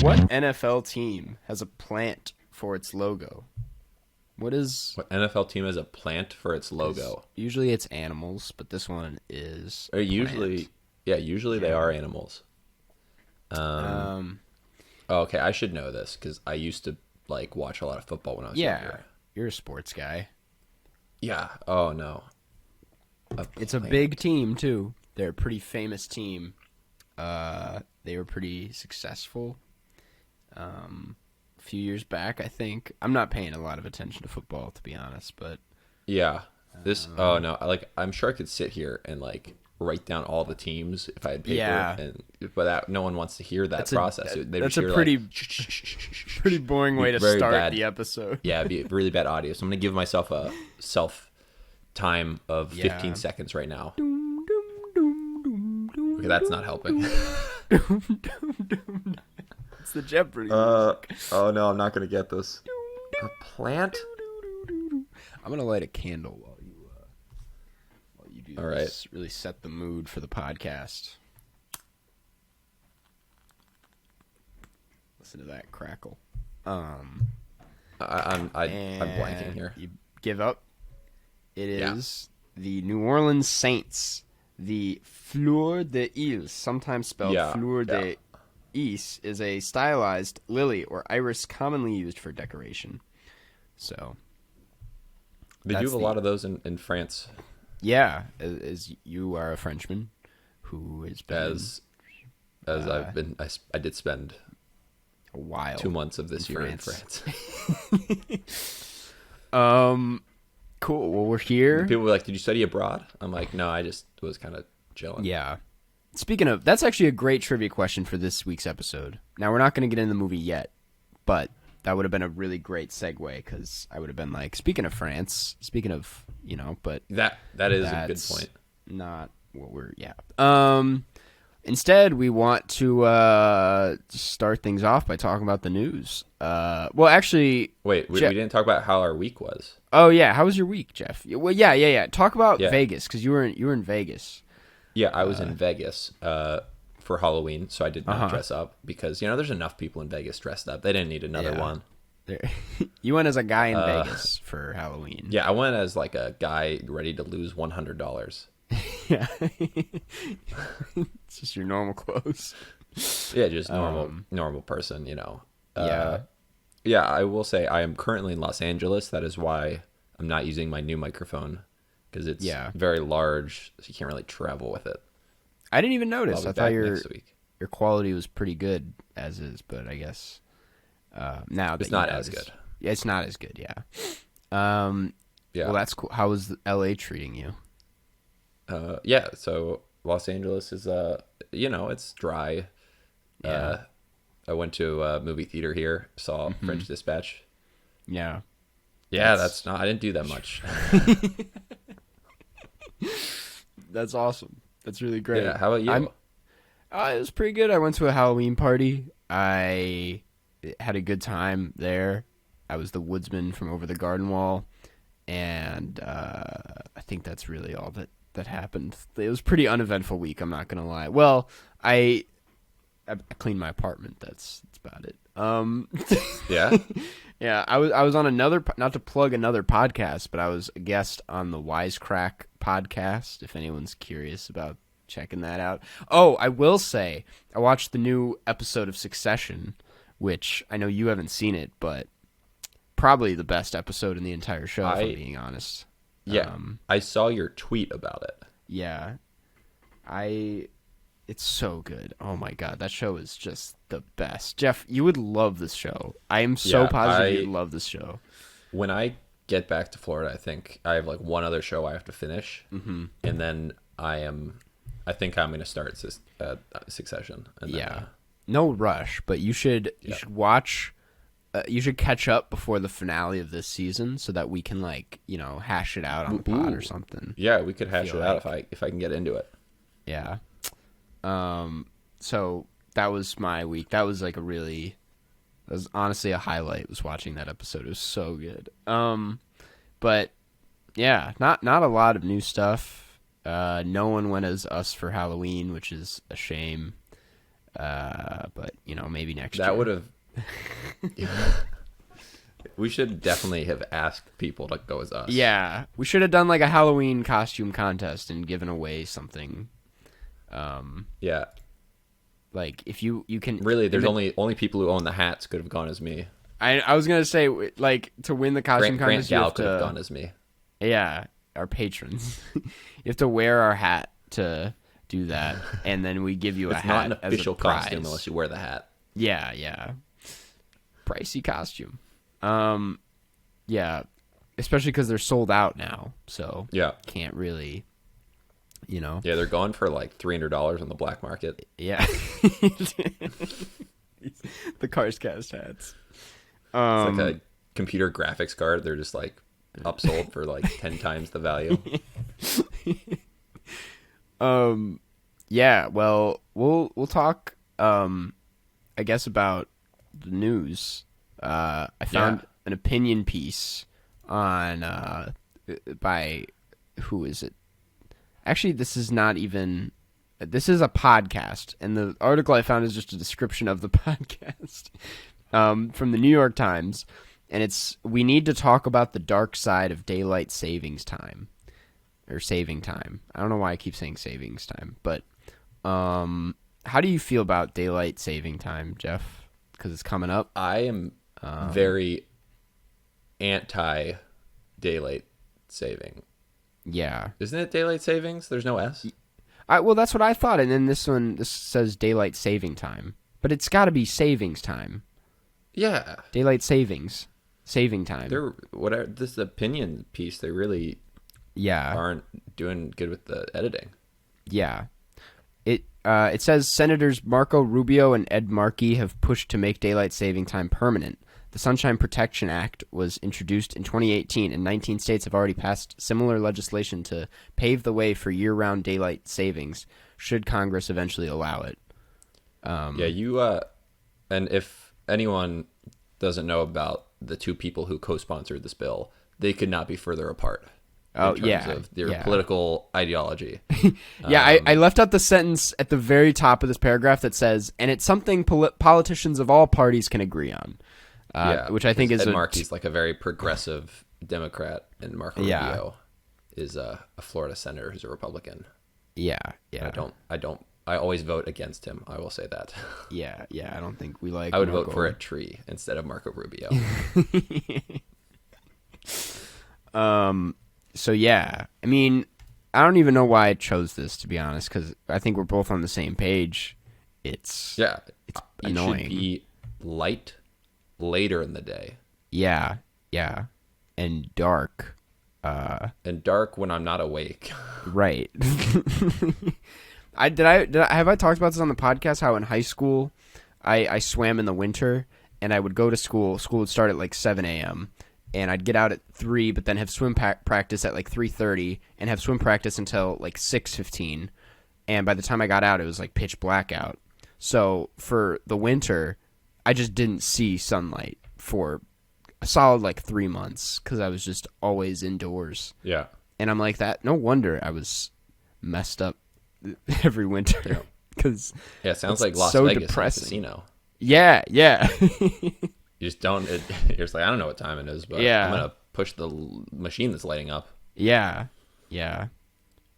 What NFL team has a plant for its logo? What is... What NFL team has a plant for its logo? Usually it's animals, but this one is Usually they are animals. Okay, I should know this because I used to like watch a lot of football when I was younger. You're a sports guy. Yeah. Oh no. It's a big team too. They're a pretty famous team. They were pretty successful. A few years back, I think. I'm not paying a lot of attention to football, to be honest, but yeah. Oh no, I'm sure I could sit here and like write down all the teams if I had paper. Yeah. But no one wants to hear that process. That's a pretty pretty boring way to start the episode. Yeah, it'd be really bad audio. So I'm gonna give myself a self time of 15 seconds right now. Okay, that's not helping. It's the Jeopardy music. Oh no, I'm not gonna get this. A plant? I'm gonna light a candle while you do all this. Right. Really set the mood for the podcast. Listen to that crackle. I'm blanking here. You give up? It is the New Orleans Saints. The Fleur de Lis, sometimes spelled Fleur de Is, is a stylized lily or iris commonly used for decoration. So they do have a lot of those in France. Yeah, as you are a Frenchman who has been I did spend a while 2 months of this year in France. Cool. Well, we're here. People were like, "Did you study abroad?" I'm like, "No, I just was kind of chilling." Yeah. Speaking of, that's actually a great trivia question for this week's episode. Now, we're not going to get into the movie yet, but that would have been a really great segue because I would have been like, speaking of France, but that is a good point. Not what we're Instead, we want to start things off by talking about the news. Well, actually, wait, we didn't talk about how our week was. Oh yeah, how was your week, Jeff? Well, yeah. Talk about Vegas because you were in Vegas. Yeah, I was in Vegas for Halloween, so I did not dress up because there's enough people in Vegas dressed up. They didn't need another one. You went as a guy in Vegas for Halloween. Yeah, I went as like a guy ready to lose $100. Yeah, it's just your normal clothes. Yeah, just normal person, Yeah, I will say I am currently in Los Angeles. That is why I'm not using my new microphone because it's very large, so you can't really travel with it. I didn't even notice. I thought your quality was pretty good as is, but I guess now it's not as good. Yeah, it's not as good. Yeah. Well, that's cool. How was LA treating you? So Los Angeles is it's dry. I went to a movie theater here, saw French Dispatch. Yeah. I didn't do that much. That's awesome. That's really great. Yeah, how about you? It was pretty good. I went to a Halloween party. I had a good time there. I was the woodsman from over the garden wall, and I think that's really all that happened. It was a pretty uneventful week, I'm not gonna lie. Well, I cleaned my apartment. That's about it. Yeah. Yeah, I was on another, not to plug another podcast, but I was a guest on the Wisecrack podcast, if anyone's curious about checking that out. Oh, I will say, I watched the new episode of Succession, which I know you haven't seen it, but probably the best episode in the entire show, if I'm being honest. Yeah, I saw your tweet about it. Yeah, it's so good. Oh my god, that show is just the best. Jeff, you would love this show. I am so positive you'd love this show. When I get back to Florida, I think I have like one other show I have to finish, and then I think I'm going to start Succession. And then, no rush, but you should watch. You should catch up before the finale of this season so that we can hash it out on the pod or something. Yeah, we could hash it out if I can get into it. Yeah. So that was my week. That was like that was honestly a highlight, was watching that episode. It was so good. But yeah, not a lot of new stuff. No one went as us for Halloween, which is a shame. But maybe next year. That would have. We should definitely have asked people to go as us. Yeah, we should have done like a Halloween costume contest and given away something. Yeah. Like if you can really, there's only people who own the hats could have gone as me. I was gonna say, like, to win the costume contest, Grant Gal could have gone as me. Yeah, our patrons. You have to wear our hat to do that, and then we give you a hat. It's not an official costume unless you wear the hat. Yeah. Pricey costume. Yeah, especially because they're sold out now, so yeah, can't really, Yeah, they're going for like $300 on the black market. Yeah, the Cars Cast hats. It's like a computer graphics card. They're just like upsold for like 10 times the value. Yeah. Well, we'll talk. I guess about the news. I found an opinion piece on by who is it? Actually, this is a podcast, and the article I found is just a description of the podcast from the New York Times, and it's, we need to talk about the dark side of daylight savings time, or saving time. I don't know why I keep saying savings time, but how do you feel about daylight saving time, Jeff? Because it's coming up. I am very anti daylight saving. Yeah. Isn't it daylight savings? There's no S? Well, that's what I thought. And then this says daylight saving time. But it's got to be savings time. Yeah. Daylight saving time. This opinion piece, they really aren't doing good with the editing. Yeah. It says Senators Marco Rubio and Ed Markey have pushed to make daylight saving time permanent. The Sunshine Protection Act was introduced in 2018, and 19 states have already passed similar legislation to pave the way for year-round daylight savings, should Congress eventually allow it. And if anyone doesn't know about the two people who co-sponsored this bill, they could not be further apart. In terms of their political ideology. Yeah, I left out the sentence at the very top of this paragraph that says, and it's something politicians of all parties can agree on. Which I think is Ed Markey's like a very progressive Democrat, and Marco Rubio is a Florida senator who's a Republican. Yeah. I always vote against him. I will say that. Yeah. I don't think we like. I would vote for a tree instead of Marco Rubio. So yeah, I mean, I don't even know why I chose this, to be honest, because I think we're both on the same page. It's annoying. It should be light later in the day. Yeah, and dark. And dark when I'm not awake. Right. Have I talked about this on the podcast? How in high school, I swam in the winter, and I would go to school. School would start at like 7 a.m. and I'd get out at 3, but then have swim practice at like 3:30, and have swim practice until like 6:15. And by the time I got out, it was like pitch black out. So for the winter, I just didn't see sunlight for a solid like 3 months because I was just always indoors. Yeah. And I'm like that. No wonder I was messed up every winter. Because it sounds like Las Vegas depressing. Casino. Yeah. You just don't. You're just like, I don't know what time it is, but I'm gonna push the machine that's lighting up. Yeah.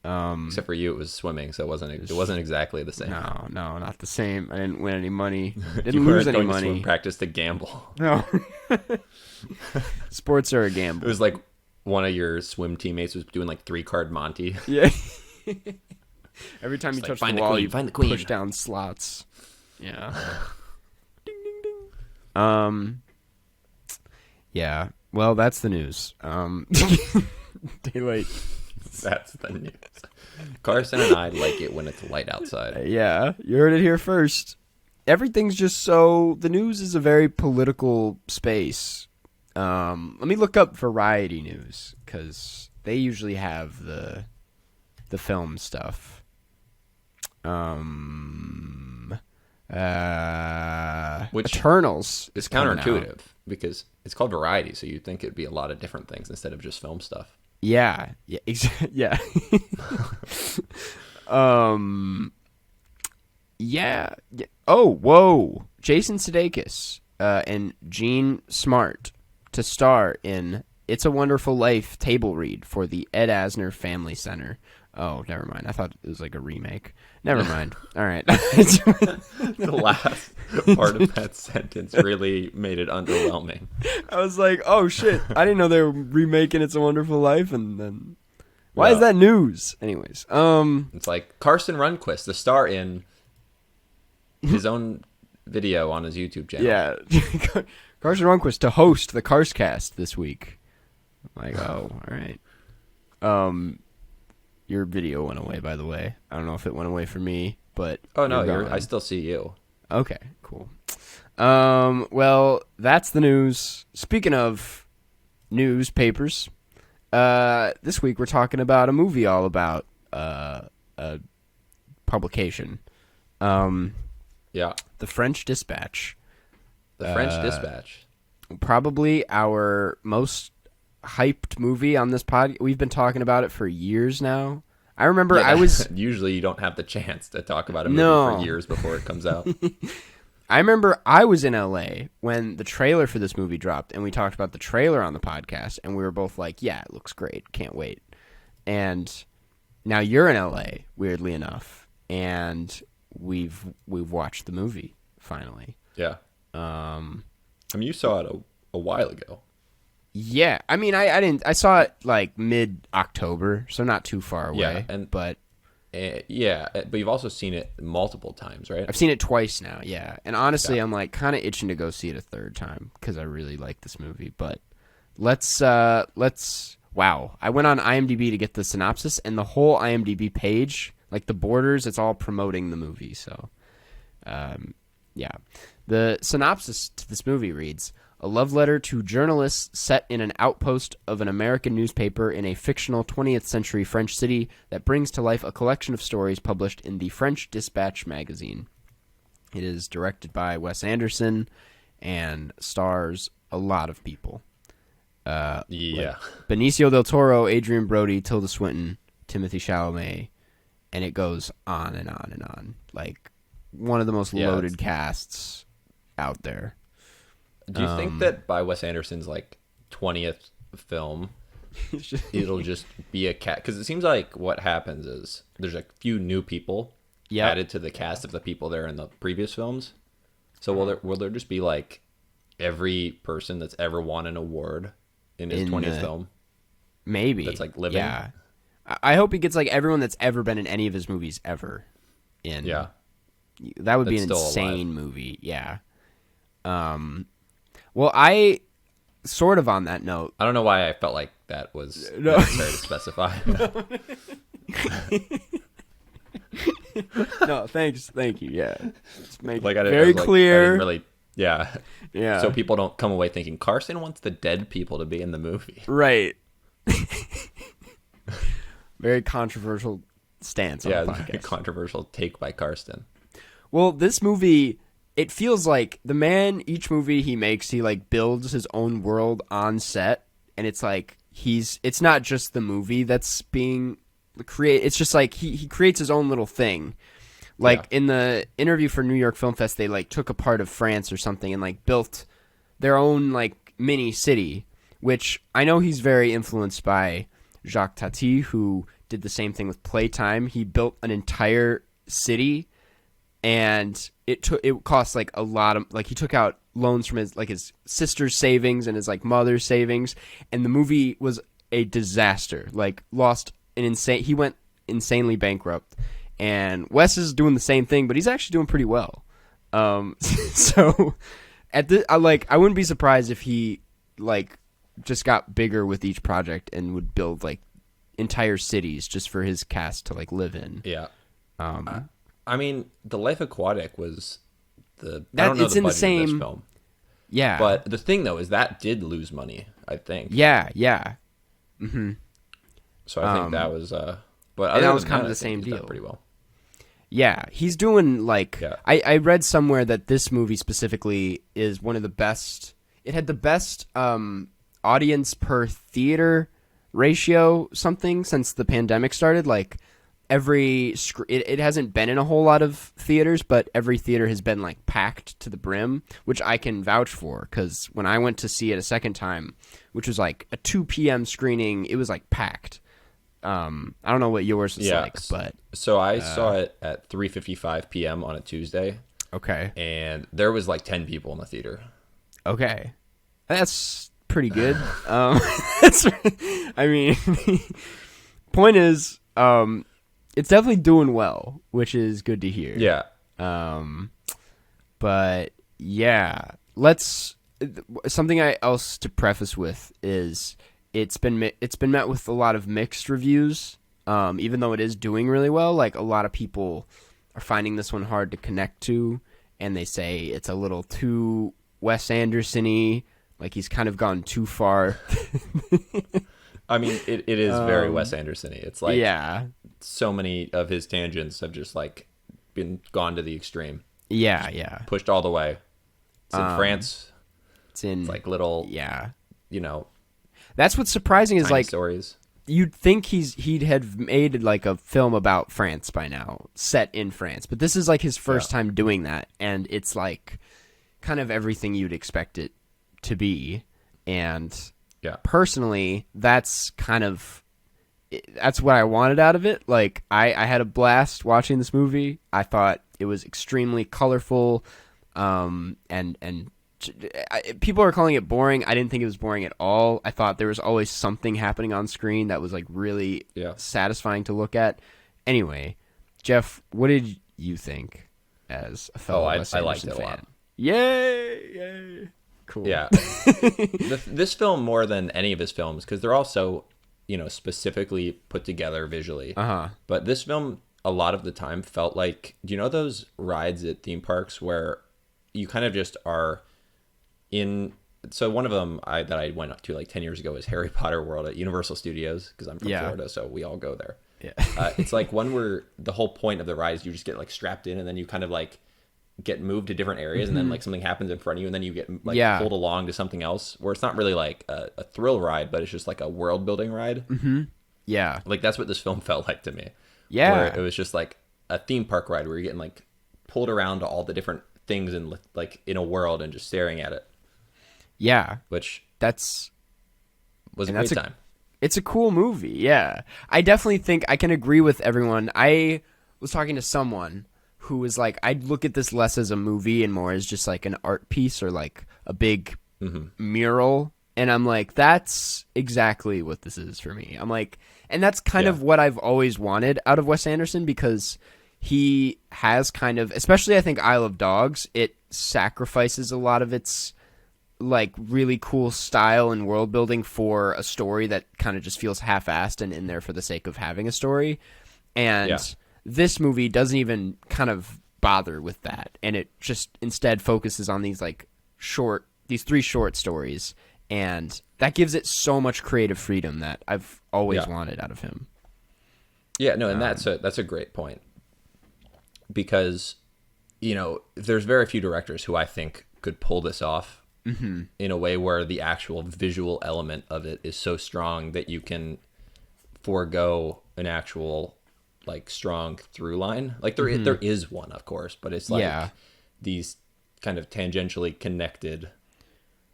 Except for you, it was swimming, so it wasn't exactly the same. No, not the same. I didn't win any money. Didn't lose any money. To swim practice to gamble. No. Sports are a gamble. It was like one of your swim teammates was doing like 3-card Monty. Yeah. Every time you touch the wall, you push down slots. Yeah. Ding, ding, ding. Yeah. Well, that's the news. Daylight. That's the news. Carson and I like it when it's light outside. Yeah. You heard it here first. Everything's just so... The news is a very political space. Let me look up Variety News, because they usually have the film stuff. Which Eternals is is coming counterintuitive out. because it's called Variety, so you'd think it'd be a lot of different things instead of just film stuff. Yeah, yeah. um, yeah. Oh, whoa! Jason Sudeikis and Gene Smart to star in "It's a Wonderful Life" table read for the Ed Asner Family Center. Oh, never mind. I thought it was like a remake. Never mind. All right. The last part of that sentence really made it underwhelming. I was like, oh shit! I didn't know they were remaking "It's a Wonderful Life," and then why is that news? Anyways, it's like Carson Runquist, the star in his own video on his YouTube channel. Yeah, Carson Runquist to host the Carscast this week. I'm like, oh, all right. Your video went away, by the way. I don't know if it went away for me, but oh no, I still see you. Okay, cool. Well, that's the news. Speaking of newspapers, this week we're talking about a movie all about a publication. Yeah. The French Dispatch. The French Dispatch. Probably our most hyped movie on this pod. We've been talking about it for years now. I remember I was... Usually you don't have the chance to talk about a movie for years before it comes out. I remember I was in LA when the trailer for this movie dropped, and we talked about the trailer on the podcast, and we were both like, yeah, it looks great. Can't wait. And now you're in LA, weirdly enough, and we've watched the movie, finally. Yeah. I mean, you saw it a while ago. Yeah. I mean, I didn't... I saw it, like, mid-October, so not too far away. Yeah, but you've also seen it multiple times, right? I've seen it twice now, yeah. And honestly, I'm like kind of itching to go see it a third time because I really like this movie. But let's wow. I went on IMDb to get the synopsis, and the whole IMDb page, like the borders, it's all promoting the movie. So, yeah. The synopsis to this movie reads: a love letter to journalists set in an outpost of an American newspaper in a fictional 20th century French city that brings to life a collection of stories published in the French Dispatch magazine. It is directed by Wes Anderson and stars a lot of people. Like Benicio del Toro, Adrian Brody, Tilda Swinton, Timothée Chalamet, and it goes on and on and on. Like, one of the most loaded casts out there. Do you think that by Wes Anderson's like 20th film, it'll just be a cat? Because it seems like what happens is there's a few new people added to the cast of the people there in the previous films. So will there just be like every person that's ever won an award in his 20th film? Maybe. That's like living. Yeah. I hope he gets like everyone that's ever been in any of his movies ever in. Yeah. That would be an insane movie. Yeah. Well, I sort of on that note. I don't know why I felt like that was necessary to specify. No, thanks. Thank you. Yeah. Just make like, very clear. I didn't really, yeah. Yeah. So people don't come away thinking Carson wants the dead people to be in the movie. Right. Very controversial stance on the podcast. Very controversial take by Carson. Well, this movie, it feels like the man, each movie he makes, he like builds his own world on set, and it's like it's not just the movie that's being created. It's just like he creates his own little thing. Like in the interview for New York Film Fest, they like took a part of France or something and like built their own like mini city, which I know he's very influenced by Jacques Tati, who did the same thing with Playtime. He built an entire city, and it cost like a lot of, like, he took out loans from his sister's savings and his like mother's savings, and the movie was a disaster. Like, he went insanely bankrupt. And Wes is doing the same thing, but he's actually doing pretty well. So I wouldn't be surprised if he like just got bigger with each project and would build like entire cities just for his cast to like live in. Yeah. I mean, The Life Aquatic was I don't know the budget of this film. Yeah. But the thing though is that did lose money, I think. Yeah. Mm-hmm. So I think that was but that was kind of the same deal. Pretty well. Yeah, he's doing like Yeah. I read somewhere that this movie specifically is one of the best. It had the best audience per theater ratio something since the pandemic started. Like it hasn't been in a whole lot of theaters, but every theater has been like packed to the brim, which I can vouch for because when I went to see it a second time, which was like a 2 p.m. screening, it was like packed. I don't know what yours was like, but so I saw it at 3:55 p.m. on a Tuesday. Okay. And there was like 10 people in the theater. Okay. That's pretty good. That's, I mean, point is, it's definitely doing well, which is good to hear. Yeah. But yeah, something else to preface with is it's been met with a lot of mixed reviews. Even though it is doing really well, like a lot of people are finding this one hard to connect to, and they say it's a little too Wes Anderson-y, like he's kind of gone too far. I mean, it is very Wes Anderson-y. It's like so many of his tangents have just like been gone to the extreme. Yeah. Pushed all the way. It's in France. It's like little, That's what's surprising is like stories. You'd think he'd have made like a film about France by now, set in France, but this is like his first time doing that, and it's like kind of everything you'd expect it to be. And personally, that's what I wanted out of it. Like I had a blast watching this movie. I thought it was extremely colorful, and people are calling it boring. I didn't think it was boring at all. I thought there was always something happening on screen that was like really satisfying to look at. Anyway, Jeff, what did you think as a fellow Wes Anderson liked it fan? a lot. Yay! Cool. Yeah. This film more than any of his films, because they're all so, specifically put together visually. But this film, a lot of the time, felt like, do you know those rides at theme parks where you kind of just are so one of them that I went up to like 10 years ago is Harry Potter World at Universal Studios, because I'm from Florida, so we all go there. Yeah. It's like one where the whole point of the ride is you just get like strapped in, and then you kind of like get moved to different areas, and then like something happens in front of you, and then you get like pulled along to something else, where it's not really like a thrill ride, but it's just like a world building ride. Yeah. Like that's what this film felt like to me. Yeah. Where it was just like a theme park ride where you're getting like pulled around to all the different things in like in a world and just staring at it. Yeah. Which was a great time. It's a cool movie. Yeah. I definitely think I can agree with everyone. I was talking to someone who was like, I'd look at this less as a movie and more as just like an art piece or like a big mural. And I'm like, that's exactly what this is for me. I'm like, and that's kind of what I've always wanted out of Wes Anderson, because he has kind of, especially I think Isle of Dogs, it sacrifices a lot of its like really cool style and world building for a story that kind of just feels half-assed and in there for the sake of having a story. And this movie doesn't even kind of bother with that, and it just instead focuses on these like these 3 short stories, and that gives it so much creative freedom that I've always wanted out of him. Yeah, no, and that's a great point, because there's very few directors who I think could pull this off in a way where the actual visual element of it is so strong that you can forego an actual like strong through line. Like there is one, of course, but it's like these kind of tangentially connected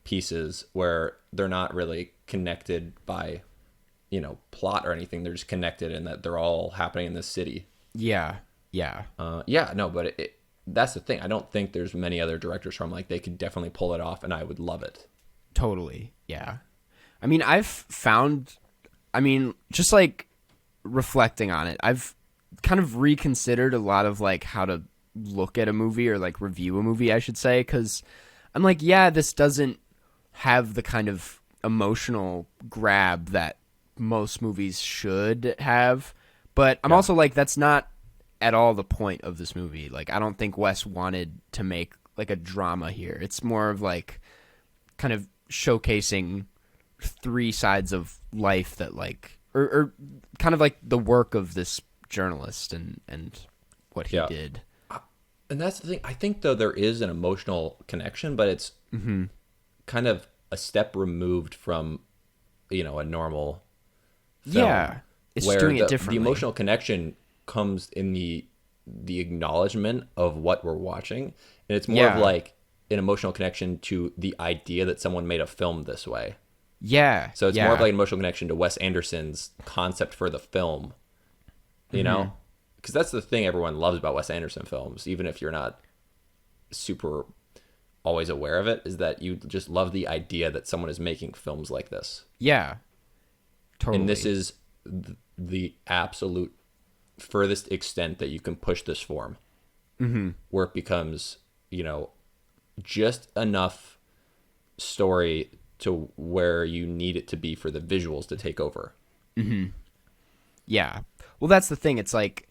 pieces where they're not really connected by plot or anything. They're just connected in that they're all happening in this city. But that's the thing. I don't think there's many other directors from like they could definitely pull it off, and I would love it. Totally. Yeah. I mean, just like reflecting on it, I've kind of reconsidered a lot of like how to look at a movie or like review a movie, I should say, because I'm like, this doesn't have the kind of emotional grab that most movies should have, but I'm also like, that's not at all the point of this movie. Like, I don't think Wes wanted to make like a drama here. It's more of like kind of showcasing 3 sides of life that like, or kind of like the work of this journalist and what he did. And that's the thing. I think, though, there is an emotional connection, but it's kind of a step removed from, a normal film. Yeah, it's where doing it differently. The emotional connection comes in the acknowledgement of what we're watching. And it's more of like an emotional connection to the idea that someone made a film this way. Yeah. So it's more of like an emotional connection to Wes Anderson's concept for the film, you know? Because that's the thing everyone loves about Wes Anderson films, even if you're not super always aware of it, is that you just love the idea that someone is making films like this. Yeah, totally. And this is the absolute furthest extent that you can push this form, where it becomes, just enough story to where you need it to be for the visuals to take over. Yeah. Well, that's the thing. It's like,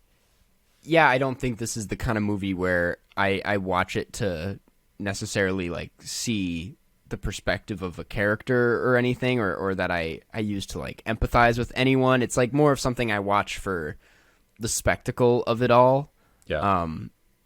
I don't think this is the kind of movie where I watch it to necessarily like see the perspective of a character or anything, or that I use to like empathize with anyone. It's like more of something I watch for the spectacle of it all. Yeah.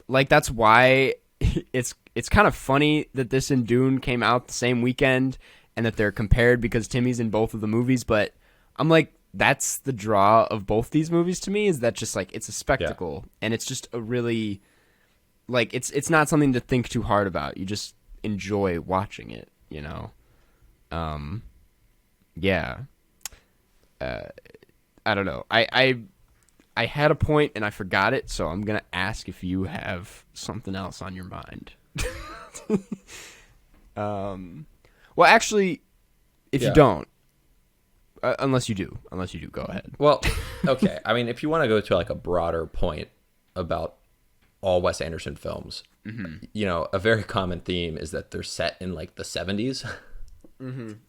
Like that's why it's kind of funny that this and Dune came out the same weekend and that they're compared, because Timmy's in both of the movies, but I'm like, that's the draw of both these movies to me, is that just like it's a spectacle, and it's just a really like it's not something to think too hard about. You just enjoy watching it, Yeah. I don't know. I had a point and I forgot it, so I'm gonna ask if you have something else on your mind. Well, actually, if you don't. Unless you do, go ahead. Well, okay. I mean, if you want to go to like a broader point about all Wes Anderson films, a very common theme is that they're set in like the 70s. And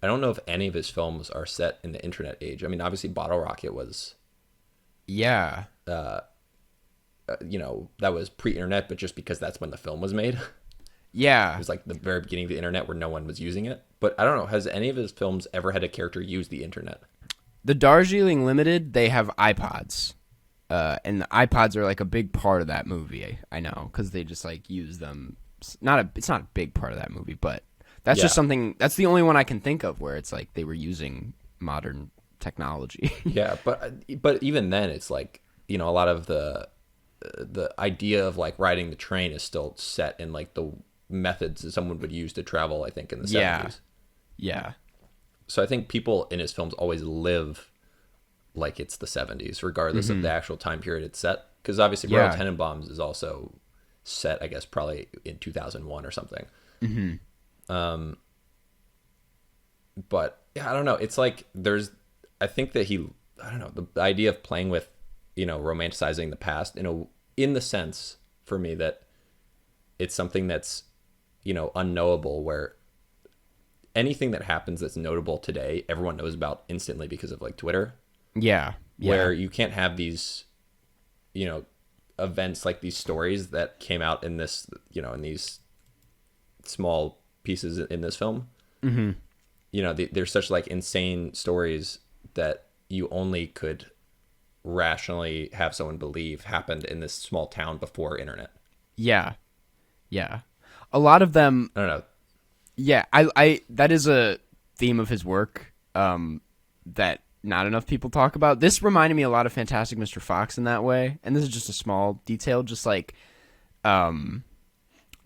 I don't know if any of his films are set in the internet age. I mean, obviously Bottle Rocket was, that was pre-internet, but just because that's when the film was made. Yeah. It was like the very beginning of the internet where no one was using it. But I don't know, has any of his films ever had a character use the internet? The Darjeeling Limited, they have iPods. And the iPods are like a big part of that movie. I know, because they just like use them. It's not a big part of that movie, but that's just something. That's the only one I can think of where it's like they were using modern technology. Yeah, but even then, it's like, a lot of the idea of like riding the train is still set in like the methods that someone would use to travel, I think, in the 70s. Yeah. So I think people in his films always live like it's the 70s, regardless of the actual time period it's set. Because obviously Royal Tenenbaums is also set, I guess, probably in 2001 or something. But yeah, I don't know. It's like I think that the idea of playing with, romanticizing the past in the sense for me that it's something that's, unknowable, where anything that happens that's notable today, everyone knows about instantly because of like Twitter. Yeah. Where you can't have these, events like these stories that came out in this, in these small pieces in this film. They're such like insane stories that you only could rationally have someone believe happened in this small town before internet. Yeah. A lot of them. I don't know. Yeah, I that is a theme of his work that not enough people talk about. This reminded me a lot of Fantastic Mr. Fox in that way, and this is just a small detail, just like the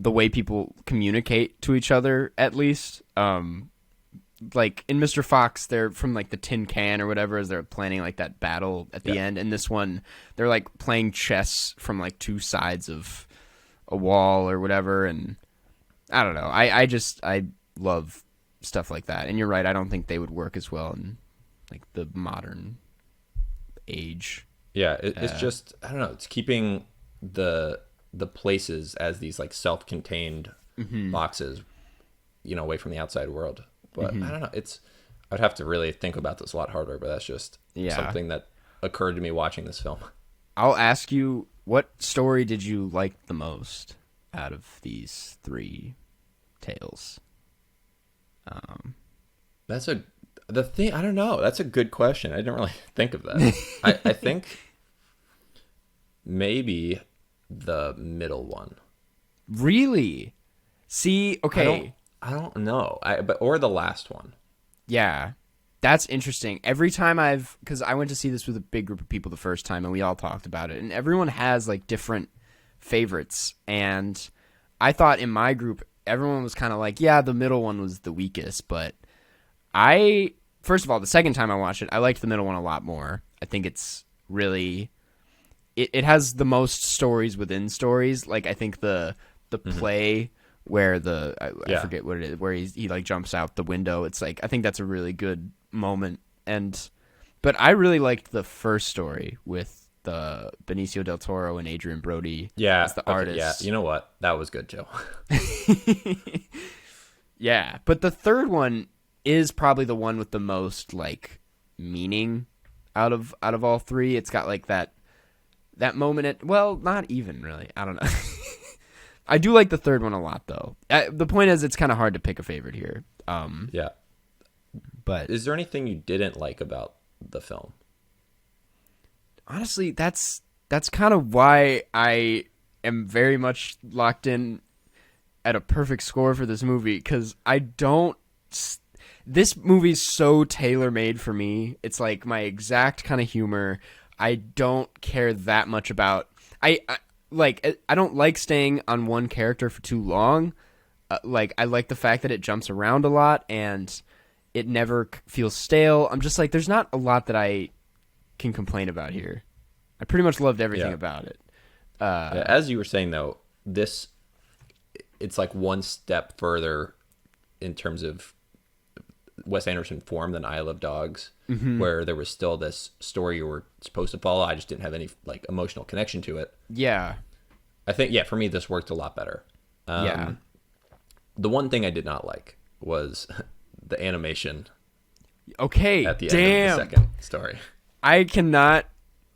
way people communicate to each other, at least. Like in Mr. Fox, they're from like the tin can or whatever as they're planning like that battle at the end, and this one they're like playing chess from like two sides of a wall or whatever, and I don't know. I love stuff like that. And you're right, I don't think they would work as well in like the modern age. Yeah, it's just, I don't know, it's keeping the places as these like self-contained boxes, away from the outside world. But I don't know, I'd have to really think about this a lot harder, but that's just something that occurred to me watching this film. I'll ask you, what story did you like the most out of these three tales? I don't know. That's a good question. I didn't really think of that. I think maybe the middle one. Really? See, okay. I don't know. Or the last one. Yeah. That's interesting. Every time because I went to see this with a big group of people the first time, and we all talked about it, and everyone has like different favorites. And I thought in my group, everyone was kind of like, yeah, the middle one was the weakest. But first of all, the second time I watched it, I liked the middle one a lot more. I think it's really, it has the most stories within stories. Like I think the play where I forget what it is, where he like jumps out the window. It's like, I think that's a really good moment. But I really liked the first story with the Benicio del Toro and Adrian Brody as the artist. Yeah, you know what? That was good, Joe. Yeah, but the third one is probably the one with the most like meaning out of all three. It's got like that moment not even really. I don't know. I do like the third one a lot though. The point is, it's kind of hard to pick a favorite here. Yeah. But is there anything you didn't like about the film? Honestly, that's kind of why I am very much locked in at a perfect score for this movie, because this movie's so tailor-made for me. It's like my exact kind of humor. I don't care that much about I don't like staying on one character for too long. I like the fact that it jumps around a lot and it never feels stale. I'm just like, there's not a lot that I can complain about here. I pretty much loved everything about it. As you were saying though, it's like one step further in terms of Wes Anderson form than Isle of Dogs, where there was still this story you were supposed to follow. I just didn't have any like emotional connection to it. Yeah. I think, for me, this worked a lot better. The one thing I did not like was the animation. Okay, at the end of the second story. I cannot.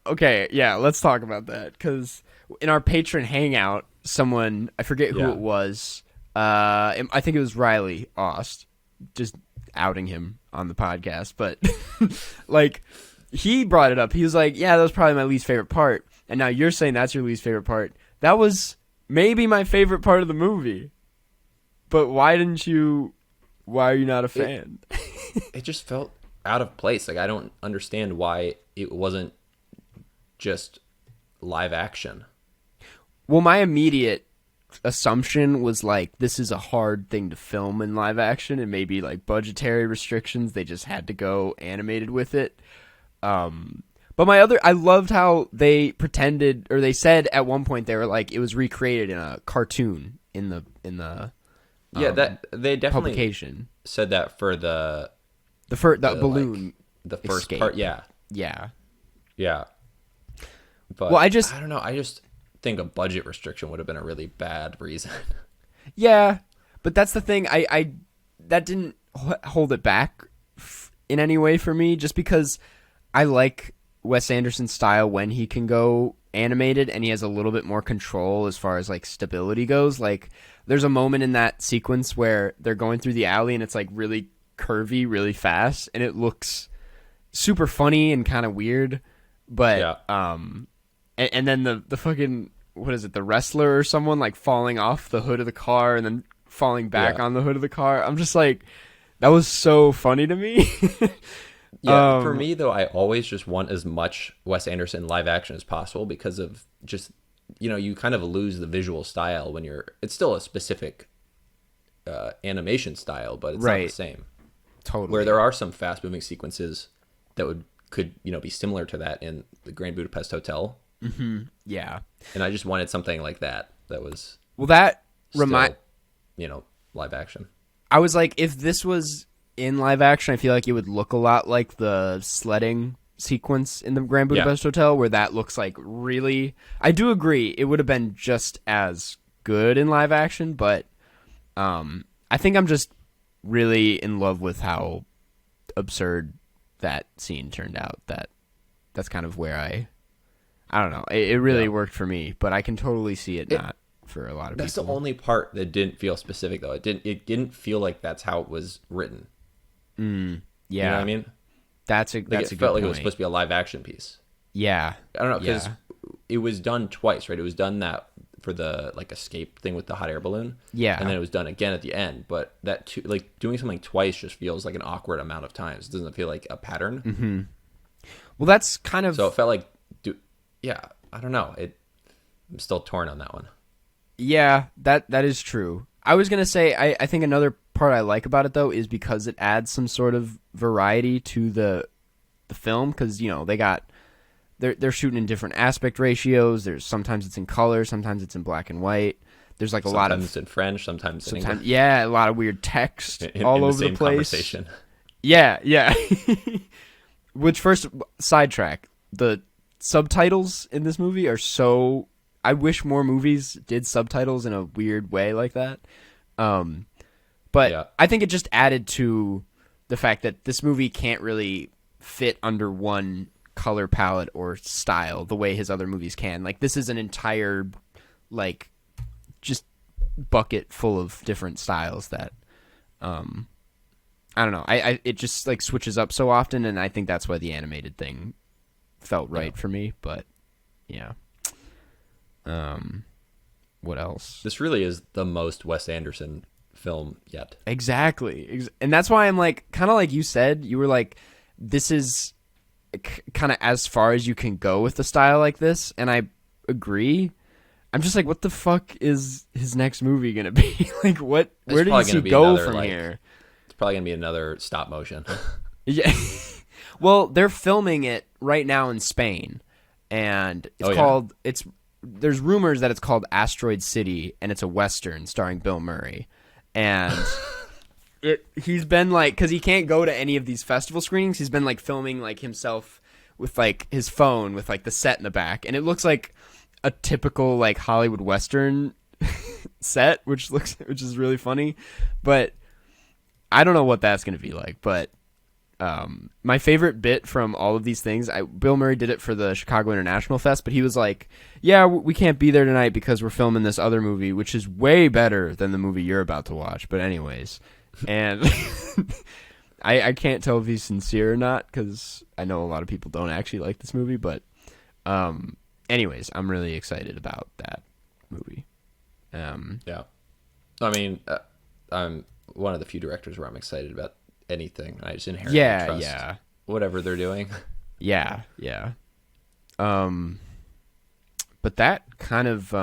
Okay, yeah, let's talk about that, because in our patron hangout, someone, I forget who it was, I think it was Riley Ost, just outing him on the podcast, but like, he brought it up. He was like, yeah, that was probably my least favorite part, and now you're saying that's your least favorite part. That was maybe my favorite part of the movie, but why are you not a fan? It just felt out of place. Like, I don't understand why it wasn't just live action. Well, my immediate assumption was like, this is a hard thing to film in live action, and maybe like budgetary restrictions, they just had to go animated with it. But I loved how they pretended, or they said at one point, they were like, it was recreated in a cartoon in the that they definitely publication said that for the balloon, like, the first escape. part. Yeah. But well, I don't know. I just think a budget restriction would have been a really bad reason. Yeah, but that's the thing. I that didn't hold it back in any way for me, just because I like Wes Anderson's style when he can go animated and he has a little bit more control as far as like stability goes. Like, there's a moment in that sequence where they're going through the alley and it's like really curvy, really fast, and it looks super funny and kind of weird. But and then the fucking, what is it, the wrestler or someone like falling off the hood of the car and then falling back on the hood of the car. I'm just like, that was so funny to me. For me though, I always just want as much Wes Anderson live action as possible, because of just, you kind of lose the visual style when it's still a specific animation style, but it's not the same. Totally. Where there are some fast moving sequences that could be similar to that in the Grand Budapest Hotel. Mm-hmm. Yeah. And I just wanted something like that was live action. I was like, if this was in live action, I feel like it would look a lot like the sledding sequence in the Grand Budapest Hotel, where that looks like really, I do agree it would have been just as good in live action, but I think I'm just really in love with how absurd that scene turned out. That's kind of where I don't know. It really worked for me, but I can totally see it not for a lot of people. That's the only part that didn't feel specific, though. It didn't feel like that's how it was written. Yeah. You know what I mean? That's a good felt like point. it was supposed to be a live action piece. Yeah. I don't know, because it was done twice, right? It was done that for the like escape thing with the hot air balloon, Yeah. and then it was done again at the end. But like doing something twice just feels like an awkward amount of times. It doesn't feel like a pattern. Mm-hmm. Well, that's kind of So it felt like, yeah, I don't know. I'm still torn on that one. Yeah, that is true. I was gonna say I think another part I like about it though is because it adds some sort of variety to the film, because they're shooting in different aspect ratios. There's sometimes it's in color, sometimes it's in black and white. There's like sometimes it's in French, sometimes in English. Yeah, a lot of weird text all over the place. Conversation. Yeah. Which, first, sidetrack, the subtitles in this movie are so... I wish more movies did subtitles in a weird way like that. But yeah. I think it just added to the fact that this movie can't really fit under one color palette or style the way his other movies can. Like, this is an entire, like, just bucket full of different styles that... I don't know. It just like switches up so often, and I think that's why the animated thing felt right for me. But yeah. What else? This really is the most Wes Anderson film yet. Exactly, and that's why I'm like, kind of like you said. You were like, this is kind of as far as you can go with a style like this, and I agree. I'm just like, what the fuck is his next movie gonna be? Like, what? Where does he go from here? Probably gonna be another stop motion. Yeah. Well, they're filming it right now in Spain, and it's there's rumors that it's called Asteroid City, and it's a Western starring Bill Murray. And he's been like, because he can't go to any of these festival screenings, he's been like filming like himself with like his phone with like the set in the back, and it looks like a typical like Hollywood Western set, which is really funny. But I don't know what that's going to be like, but my favorite bit from all of these things, Bill Murray did it for the Chicago International Fest, but he was like, yeah, we can't be there tonight because we're filming this other movie, which is way better than the movie you're about to watch. But anyways, and I can't tell if he's sincere or not, because I know a lot of people don't actually like this movie, but anyways, I'm really excited about that movie. Yeah. I mean, I'm one of the few directors where I'm excited about anything. I just inherently trust whatever they're doing. Yeah. But that kind of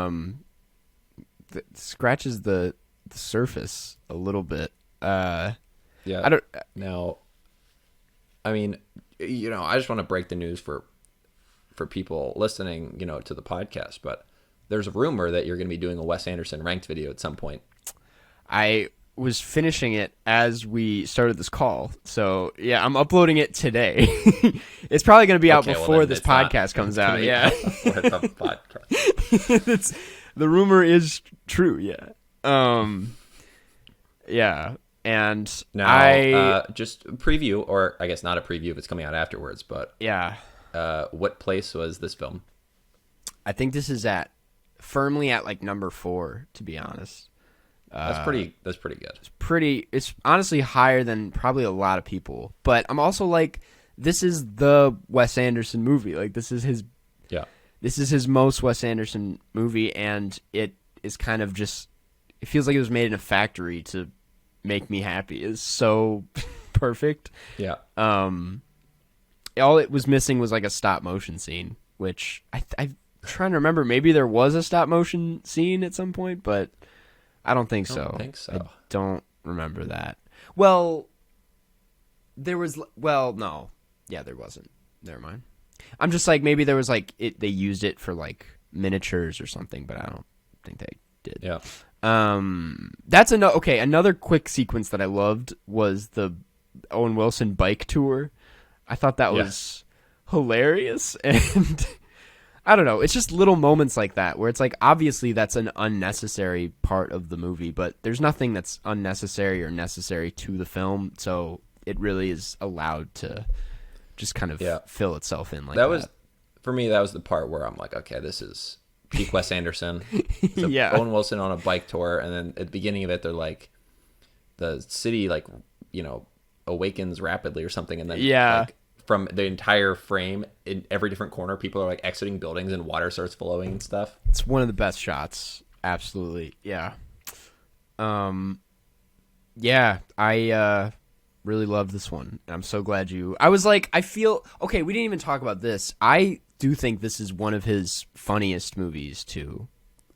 scratches the surface a little bit. Yeah. I don't. Now, I mean, I just want to break the news for people listening, to the podcast, but there's a rumor that you're going to be doing a Wes Anderson ranked video at some point. I was finishing it as we started this call, so yeah, I'm uploading it today. It's probably going to be out before this podcast comes out. Yeah, the rumor is true. Yeah, yeah, and now just a preview, or I guess not a preview if it's coming out afterwards, but yeah. What place was this film? I think this is firmly at like number 4, to be honest. That's pretty good. It's honestly higher than probably a lot of people. But I'm also like, this is the Wes Anderson movie. Like, this is his most Wes Anderson movie, and it is kind of just, it feels like it was made in a factory to make me happy. It's so perfect. Yeah. All it was missing was like a stop motion scene, which I'm trying to remember. Maybe there was a stop motion scene at some point, but I don't think so. I don't remember that. Well, there was. Well, no. Yeah, there wasn't. Never mind. I'm just like, maybe there was like they used it for like miniatures or something, but I don't think they did. Yeah. That's another quick sequence that I loved was the Owen Wilson bike tour. I thought that was hilarious, and I don't know. It's just little moments like that where it's like, obviously that's an unnecessary part of the movie, but there's nothing that's unnecessary or necessary to the film, so it really is allowed to just kind of fill itself in like that. For me, that was the part where I'm like, okay, this is peak Wes Anderson. So Yeah. Owen Wilson on a bike tour, and then at the beginning of it, they're like, the city, like, awakens rapidly or something, and then like, from the entire frame in every different corner, people are like exiting buildings and water starts flowing and stuff. It's one of the best shots. Absolutely. Yeah. Yeah, I really love this one. I'm so glad I was like, I feel okay, we didn't even talk about this. I do think this is one of his funniest movies too.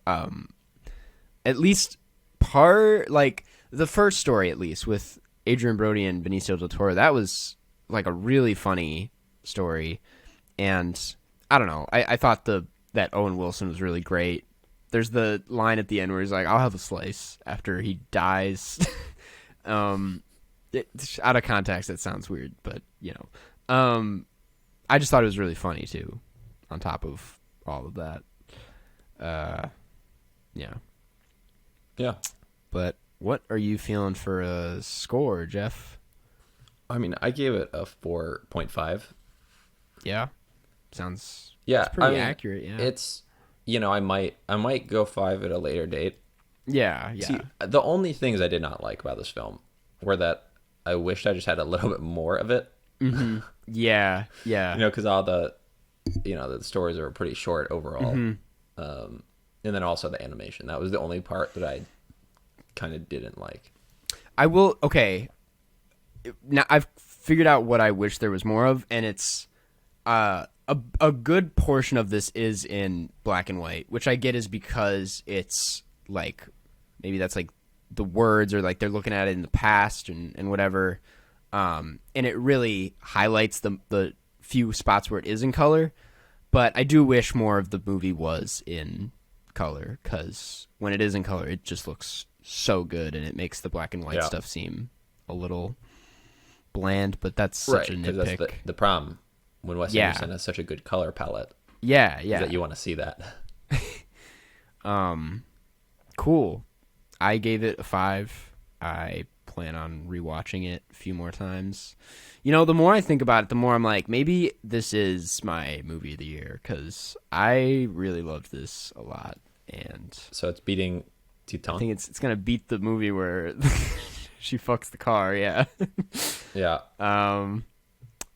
At least like the first story, at least with Adrian Brody and Benicio del Toro, that was like a really funny story. And I don't know, I thought that Owen Wilson was really great. There's the line at the end where he's like, I'll have a slice after he dies. Out of context, that sounds weird, but I just thought it was really funny too, on top of all of that. Yeah. But what are you feeling for a score, Jeff? I mean, I gave it a 4.5. Yeah. Sounds it's pretty accurate, yeah. It's I might go 5 at a later date. Yeah. See, the only things I did not like about this film were that I wished I just had a little bit more of it. Mm-hmm. Yeah. Because all the stories are pretty short overall. Mm-hmm. And then also the animation. That was the only part that I kind of didn't like. Okay. Now I've figured out what I wish there was more of, and it's a good portion of this is in black and white, which I get is because it's like maybe that's like the words, or like they're looking at it in the past and whatever, and it really highlights the few spots where it is in color. But I do wish more of the movie was in color, because when it is in color, it just looks so good, and it makes the black and white stuff seem a little bland. But that's such a nitpick. That's the problem when Wes Anderson has such a good color palette. Yeah. That you want to see that. Cool. I gave it a 5. I plan on rewatching it a few more times. The more I think about it, the more I'm like, maybe this is my movie of the year, because I really loved this a lot. And so it's beating Titan. I think it's gonna beat the movie where she fucks the car. Yeah. Yeah.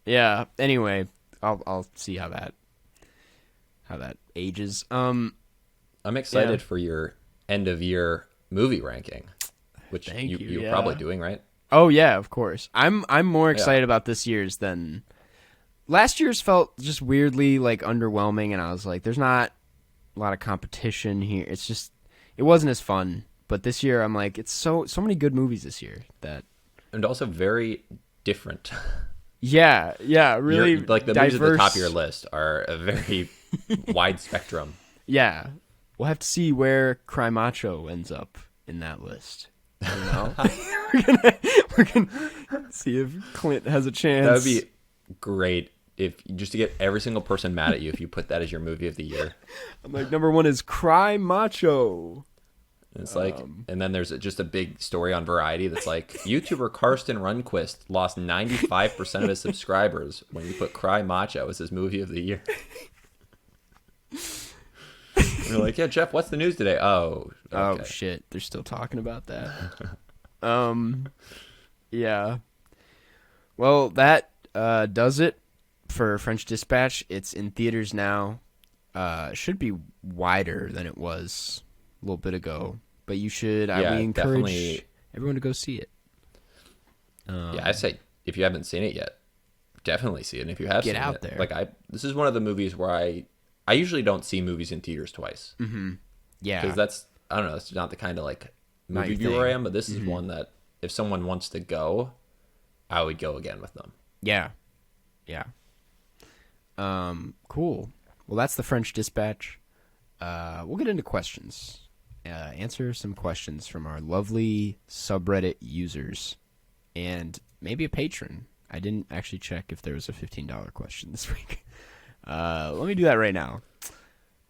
Yeah. Anyway, I'll see how that ages. I'm excited for your end of year movie ranking, which you're probably doing, right? Oh yeah, of course. I'm more excited about this year's than last year's. Felt just weirdly like underwhelming, and I was like, there's not a lot of competition here. It's just, it wasn't as fun. But this year I'm like, it's so many good movies this year that, and also very different. Yeah, really. Like the diverse. movies at the top of your list are a very wide spectrum. Yeah, we'll have to see where Cry Macho ends up in that list. We're gonna see if Clint has a chance. That would be great, if just to get every single person mad at you if you put that as your movie of the year. I'm like, number 1 is Cry Macho. It's like, and then there's just a big story on Variety that's like, YouTuber Karsten Rundquist lost 95% of his subscribers when he put Cry Macho as his movie of the year. We're like, yeah, Jeff, what's the news today? Oh, okay. Oh shit, they're still talking about that. Yeah. Well, that does it for French Dispatch. It's in theaters now. It should be wider than it was a little bit ago, but you should. I would encourage everyone to go see it. Yeah, I say if you haven't seen it yet, definitely see it. And if you have get seen out it, there. like this is one of the movies where I usually don't see movies in theaters twice. Mm-hmm. Yeah, because that's not the kind of like movie viewer I am. But this is one that if someone wants to go, I would go again with them. Yeah. Cool. Well, that's the French Dispatch. We'll get into questions. Answer some questions from our lovely subreddit users and maybe a patron. I didn't actually check if there was a $15 question this week. Let me do that right now.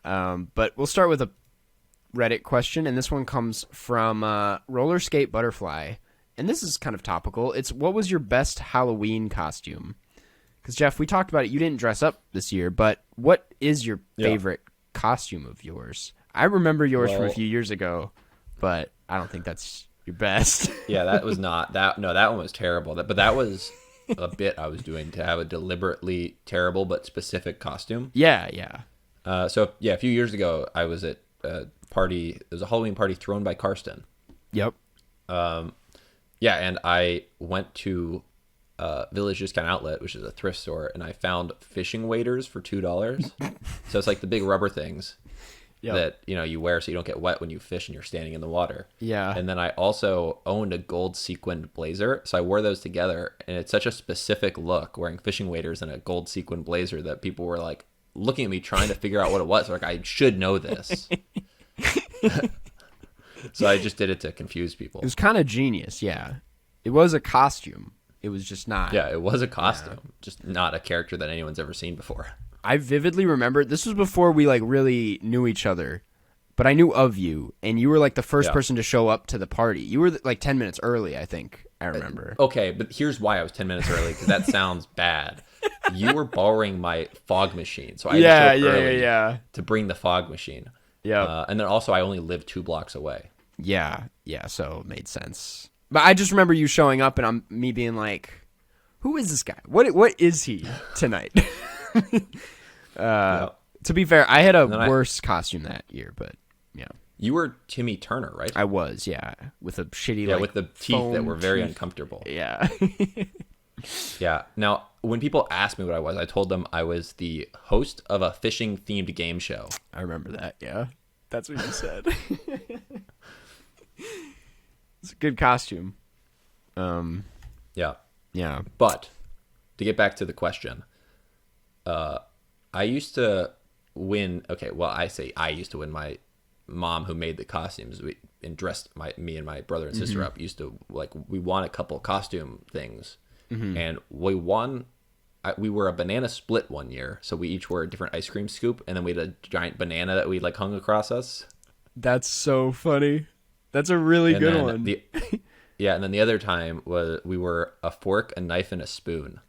But we'll start with a Reddit question, and this one comes from Roller Skate Butterfly. And this is kind of topical. It's, what was your best Halloween costume? Because, Jeff, we talked about it. You didn't dress up this year, but what is your favorite costume of yours? I remember yours from a few years ago, but I don't think that's your best. Yeah, that was not that. No, that one was terrible. But that was a bit I was doing to have a deliberately terrible but specific costume. Yeah, yeah. So yeah, a few years ago, I was at a party. It was a Halloween party thrown by Karsten. Yep. Yeah, and I went to Village Discount Outlet, which is a thrift store, and I found fishing waders for $2. So it's like the big rubber things that you wear so you don't get wet when you fish and you're standing in the water. Yeah. And then I also owned a gold sequined blazer, so I wore those together, and it's such a specific look wearing fishing waders and a gold sequined blazer that people were like looking at me trying to figure out what it was. Like, I should know this. So I just did it to confuse people. It was kind of genius, yeah. It was a costume. It was just not. Yeah, it was a costume, just not a character that anyone's ever seen before. I vividly remember, this was before we like really knew each other, but I knew of you, and you were like the first person to show up to the party. You were like 10 minutes early, I think. I remember. Okay, but here's why I was 10 minutes early, because that sounds bad. You were borrowing my fog machine, so I had to show up early to bring the fog machine. Yeah. And then also I only live 2 blocks away. Yeah, so it made sense. But I just remember you showing up and me being like, who is this guy? What is he tonight? To be fair, I had a worse costume that year, but yeah. You were Timmy Turner, right? I was, yeah. With a shitty, with the teeth that were very uncomfortable. Yeah. Yeah. Now, when people asked me what I was, I told them I was the host of a fishing-themed game show. I remember that, yeah. That's what you said. It's a good costume. Yeah. Yeah. But, to get back to the question, I used to win... Okay, well, I say I used to win. My mom, who made the costumes and dressed me and my brother and sister up, used to, like, we won a couple costume things. And we won... we were a banana split one year, so we each wore a different ice cream scoop, and then we had a giant banana that we like hung across us. That's so funny. That's a really good one. And then the other time was we were a fork, a knife, and a spoon.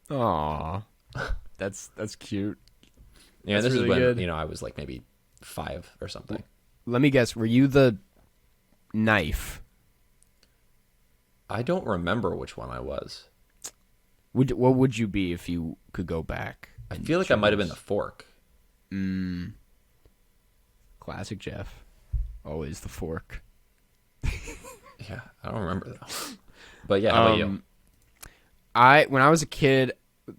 Aw, that's cute. Yeah, this really is when I was like maybe 5 or something. Let me guess. Were you the knife? I don't remember which one I was. What would you be if you could go back? I feel like I might have been the fork. Classic Jeff. Always the fork. Yeah, I don't remember though. But yeah, how about you? When I was a kid,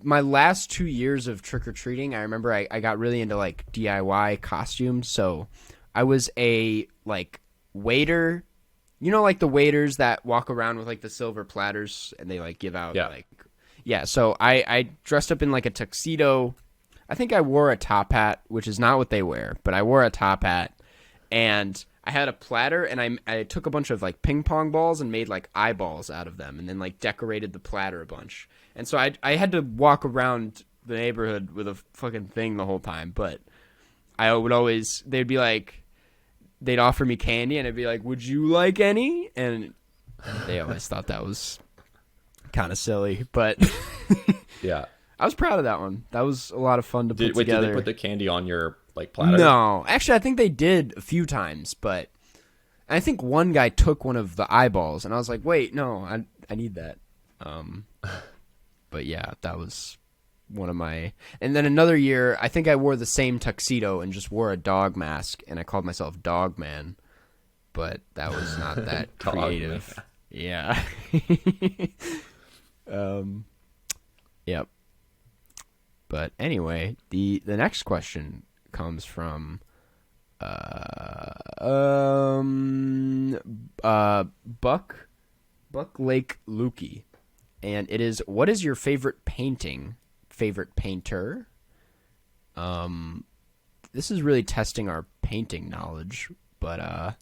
my last 2 years of trick-or-treating, I remember I got really into like DIY costumes. So I was a like waiter. You know, like the waiters that walk around with like the silver platters and they like give out so I dressed up in like a tuxedo. I think I wore a top hat, which is not what they wear, but I wore a top hat, and I had a platter, and I took a bunch of like ping pong balls and made like eyeballs out of them, and then like decorated the platter a bunch. And so I had to walk around the neighborhood with a fucking thing the whole time, but I would always, they'd be like, they'd offer me candy, and I'd be like, would you like any? And they always thought that was kind of silly, but yeah, I was proud of that one. That was a lot of fun to put together. Did they put the candy on your like platter? No, actually, I think they did a few times, but I think one guy took one of the eyeballs, and I was like, wait, no, I need that. But yeah, that was one of my. And then another year, I think I wore the same tuxedo and just wore a dog mask, and I called myself Dog Man, but that was not that creative. Yeah. Yep. But anyway, the next question comes from Buck Lake Lukey, and it is, what is your favorite painter? This is really testing our painting knowledge, but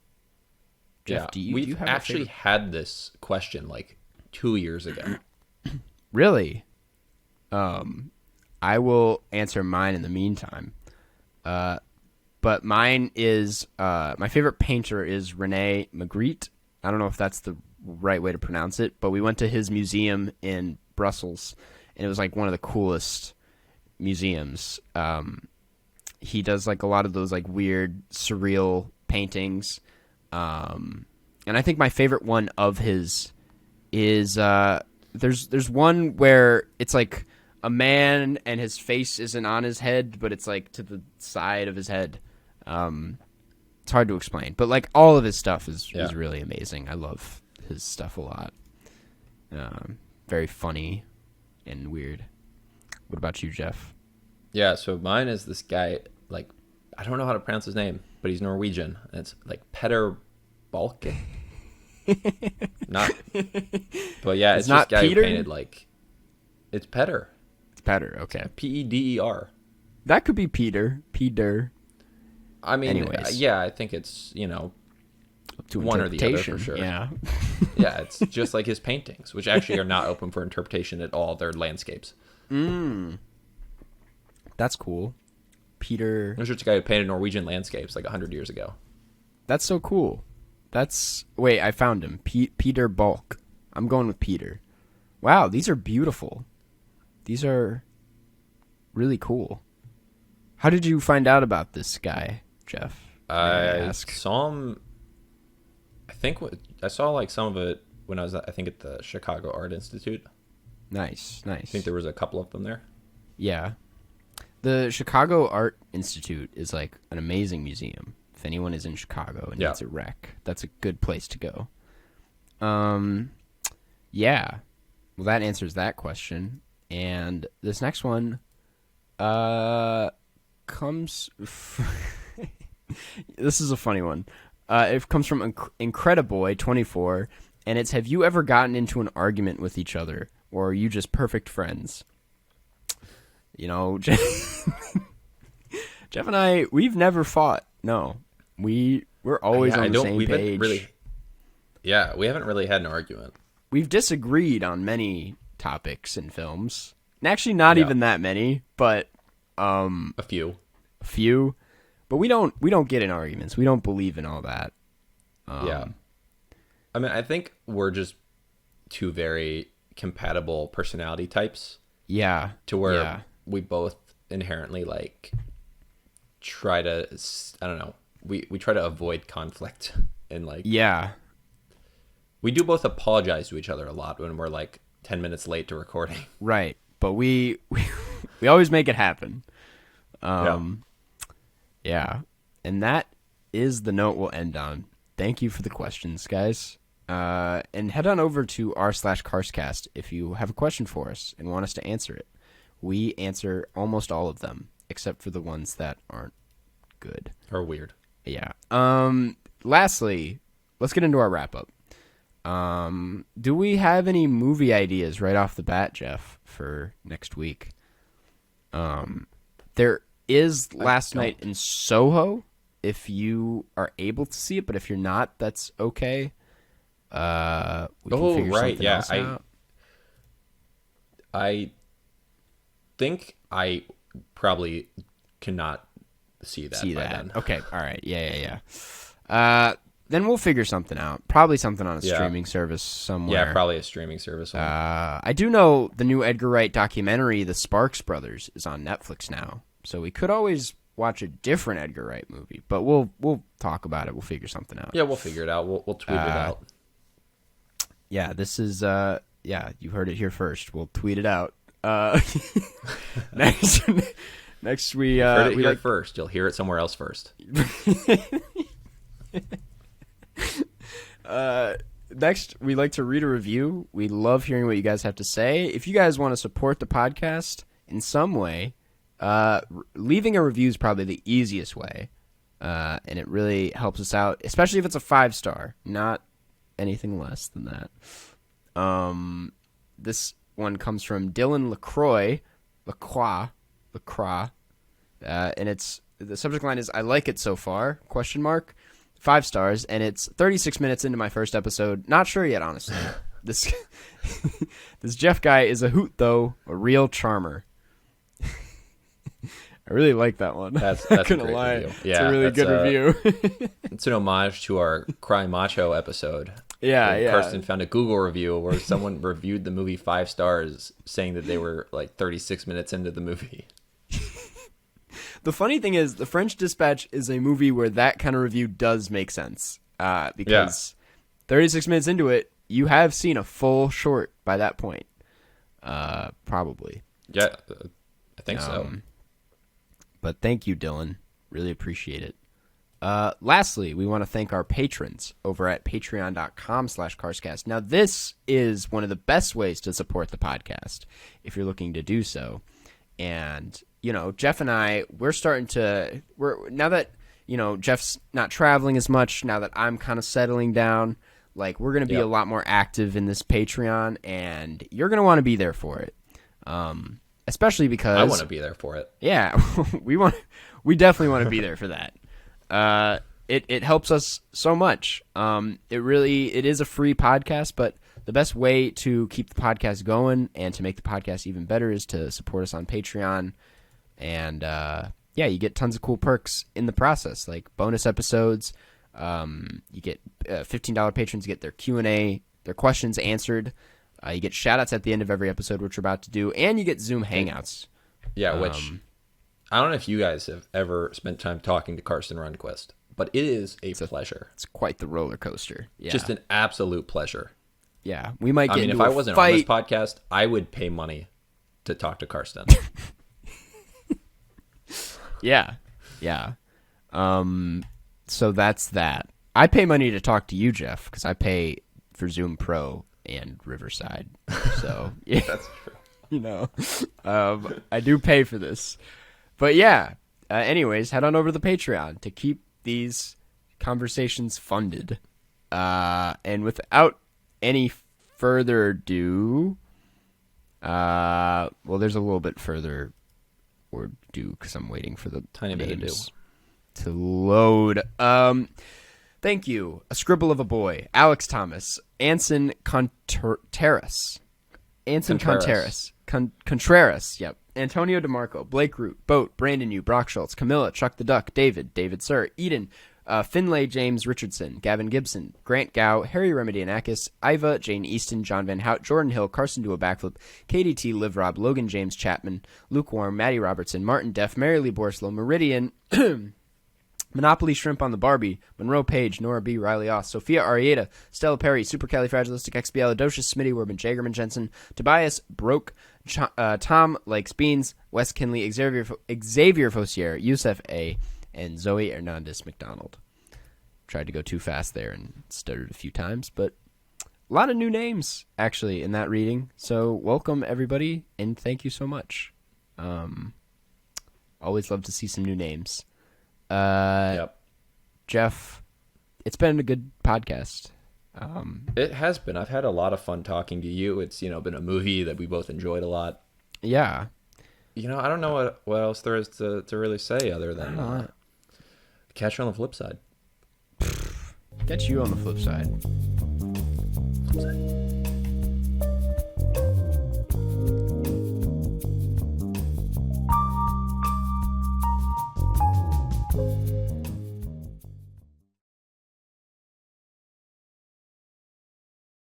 Jeff, do you have actually had this question like 2 years ago. Really? I will answer mine in the meantime. But mine is, my favorite painter is Rene Magritte. I don't know if that's the right way to pronounce it, but we went to his museum in Brussels, and it was like one of the coolest museums. He does like a lot of those like weird, surreal paintings. And I think my favorite one of his is there's one where it's like a man and his face isn't on his head, but it's like to the side of his head. It's hard to explain, but like all of his stuff is really amazing. I love his stuff a lot. Very funny and weird. What about you, Jeff? Yeah, so mine is this guy, like, I don't know how to pronounce his name, but he's Norwegian. And it's like Petter Balke. But yeah, it's not just guy Peter? who painted like, it's Petter. It's Petter, okay. P-E-D-E-R. That could be Peter. I mean, anyways. Yeah, I think it's, Up to one or the other for sure. Yeah. Yeah, it's just like his paintings, which actually are not open for interpretation at all. They're landscapes. That's cool. Peter. There's just a guy who painted Norwegian landscapes like 100 years ago. That's so cool. Wait, I found him. Peter Balk. I'm going with Peter. Wow, these are beautiful. These are really cool. How did you find out about this guy, Jeff? I saw him. I saw like some of it when I was, I think, at the Chicago Art Institute. Nice. I think there was a couple of them there. Yeah. The Chicago Art Institute is like an amazing museum. If anyone is in Chicago and needs a rec, that's a good place to go. Yeah. Well, that answers that question. And this next one comes... This is a funny one. It comes from Incrediboy24, and it's, have you ever gotten into an argument with each other, or are you just perfect friends? Jeff and I, we've never fought. No. We're always on the same page. We haven't really had an argument. We've disagreed on many topics in films. And actually, not even that many, but a few. But we don't get in arguments. We don't believe in all that. Yeah. I mean, I think we're just two very compatible personality types. Yeah. To where we both inherently like try to, I don't know, we try to avoid conflict and like. Yeah. We do both apologize to each other a lot when we're like 10 minutes late to recording. Right. But we always make it happen. Yeah. And that is the note we'll end on. Thank you for the questions, guys. And head on over to r/Carscast if you have a question for us and want us to answer it. We answer almost all of them, except for the ones that aren't good. Or weird. Yeah. Lastly, let's get into our wrap-up. Do we have any movie ideas right off the bat, Jeff, for next week? There is Last Night in Soho, if you are able to see it, but if you're not, that's okay. We can figure something else out. I think I probably cannot see that by then. Okay, all right. Yeah. Then we'll figure something out. Probably something on a streaming service somewhere. Yeah, probably a streaming service. I do know the new Edgar Wright documentary, The Sparks Brothers, is on Netflix now. So we could always watch a different Edgar Wright movie, but we'll talk about it. We'll figure something out. Yeah, we'll figure it out. We'll tweet it out. Yeah, this is you heard it here first. We'll tweet it out. Next we heard it here first. You'll hear it somewhere else first. Next, we like to read a review. We love hearing what you guys have to say. If you guys want to support the podcast in some way, leaving a review is probably the easiest way, and it really helps us out, especially if it's a 5-star, not anything less than that. This one comes from Dylan Lacroix, and the subject line is, "I like it so far?" ? 5 stars, and it's 36 minutes into my first episode. Not sure yet, honestly. This Jeff guy is a hoot, though, a real charmer. I really like that one. That's not gonna lie. Review. Yeah, it's a really good review. It's an homage to our Cry Macho episode. Yeah. Kirsten found a Google review where someone reviewed the movie 5 stars, saying that they were like 36 minutes into the movie. The funny thing is, The French Dispatch is a movie where that kind of review does make sense. Because 36 minutes into it, you have seen a full short by that point. Probably. Yeah, I think so. But thank you, Dylan. Really appreciate it. Lastly, we want to thank our patrons over at patreon.com/carscast. Now, this is one of the best ways to support the podcast if you're looking to do so. And, Jeff and I, we're now that, Jeff's not traveling as much, now that I'm kind of settling down, like, we're going to be a lot more active in this Patreon, and you're going to want to be there for it. Especially because I want to be there for it. Yeah, we definitely want to be there for that. It helps us so much. It is a free podcast, but the best way to keep the podcast going and to make the podcast even better is to support us on Patreon. And you get tons of cool perks in the process, like bonus episodes. You get $15 patrons get their Q&A, their questions answered. You get shout-outs at the end of every episode, which we're about to do, and you get Zoom Hangouts. Yeah, which I don't know if you guys have ever spent time talking to Carson Rundquist, but it is a pleasure. It's quite the roller coaster. Yeah. Just an absolute pleasure. Yeah, we might get into if I wasn't on this podcast, I would pay money to talk to Carson. Yeah. So that's that. I pay money to talk to you, Jeff, because I pay for Zoom Pro and Riverside. So yeah, that's true. I do pay for this, but yeah. Anyways, head on over to the Patreon to keep these conversations funded. And without any further ado, there's a little bit further or do because I'm waiting for the tiny bit to load. Thank you. A Scribble of a Boy, Alex Thomas, Anson Contreras, yep, Antonio DeMarco, Blake Root, Boat, Brandon Yu, Brock Schultz, Camilla, Chuck the Duck, David Sir, Eden, Finlay James Richardson, Gavin Gibson, Grant Gow, Harry Remedianakis, Iva, Jane Easton, John Van Hout, Jordan Hill, Carson do a backflip, KDT, Liv Rob, Logan James Chapman, Lukewarm, Maddie Robertson, Martin Deff, Mary Lee Borslow, Meridian, Monopoly Shrimp on the Barbie, Monroe Page, Nora B, Riley Oss, Sophia Arieta, Stella Perry, Supercalifragilisticexpialidocious, Smitty Werben, Jagerman Jensen, Tobias Broke, Tom Lakes Beans, Wes Kinley, Xavier Fossier, Youssef A, and Zoe Hernandez McDonald. Tried to go too fast there and stuttered a few times, but a lot of new names actually in that reading. So welcome everybody, and thank you so much. Always love to see some new names. Yep. Jeff, it's been a good podcast. It has been. I've had a lot of fun talking to you. It's, been a movie that we both enjoyed a lot. Yeah. I don't know what else there is to really say other than catch you on the flip side. Catch you on the flip side.